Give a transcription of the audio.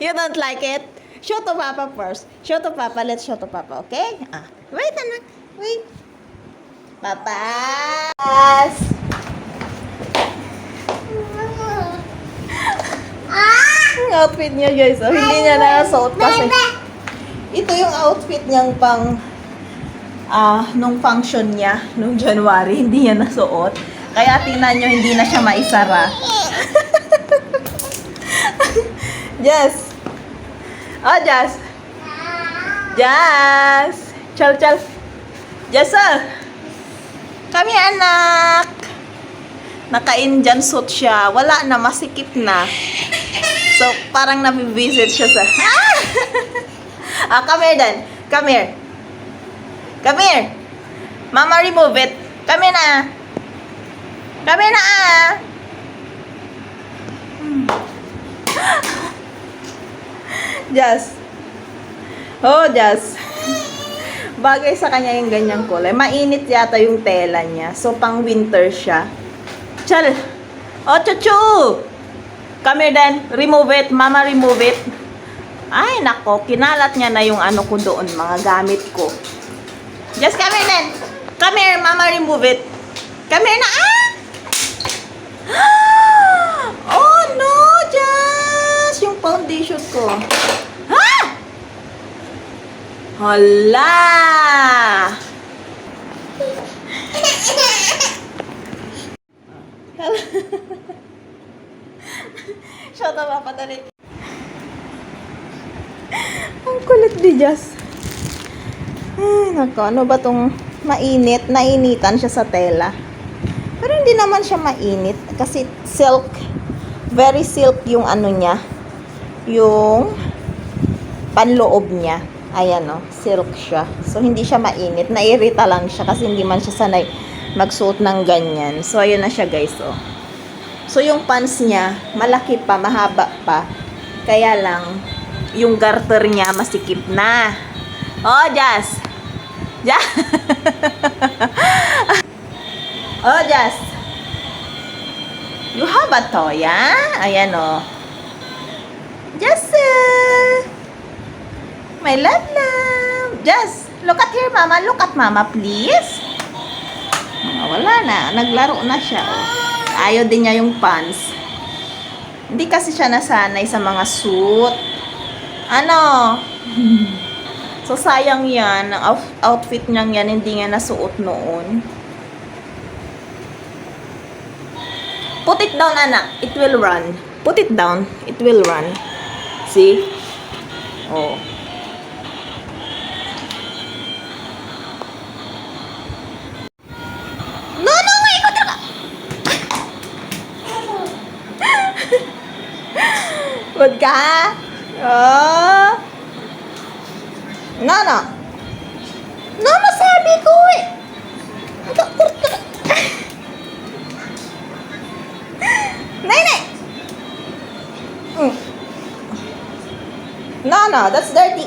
You don't like it? Show to Papa first. Show to Papa. Let's show to Papa, okay? Wait, anak. Wait. Papa. Yes. Yung outfit niya, guys. Oh, hindi niya nakasuot kasi. Ito yung outfit niyang pang nung function niya, nung January, hindi niya nasuot. Kaya tingnan nyo, hindi na siya maisara. Jess. Oh, Jess. Jess. Chal, chal. Jess, Come here, anak. Naka-Indian suit siya. Wala na, masikip na. So, parang nabivisit siya sa... come here then. Come here. Come here. Mama, remove it. Come here na. Come here na. Jazz. Oh, Jazz. Bagay sa kanya yung ganyang kulay. Mainit yata yung tela niya. So, pang winter siya. Chal. Oh, chuchu. Come here then. Remove it. Mama, remove it. Ay, nako. Kinalat niya na yung ano ko doon. Mga gamit ko. Just come here then. Come here. Mama, remove it. Come here na. Oh, no, Just. Yung foundation ko. Hala! Shut up, Papa, dali. Ang kulit di Jazz. Ay, nako, ano ba tong mainit? Nainitan siya sa tela. Pero hindi naman siya mainit kasi silk. Very silk yung ano niya. Yung panloob niya. Ayan o, silk siya. So, hindi siya mainit. Nairita lang siya kasi hindi man siya sanay magsuot ng ganyan. So, ayun na siya guys o. So, yung pants niya, malaki pa, mahaba pa. Kaya lang, yung garter niya masikip na. Oh, Jazz! Jazz! Oh, Jazz! You have a toy, Ayan o. Jazz! My love. Jazz, look at here, Mama. Look at Mama, please. Wala na. Naglaro na siya. Ayaw din niya yung pants. Hindi kasi siya nasanay sa mga suit. Ano? So, sayang yan. Ang outfit niyang yan, hindi niya nasuot noon. Put it down, anak. It will run. Put it down. It will run. See? Oh. Good ka? Oh. No. No, sabi ko eh. Nay. No, that's dirty.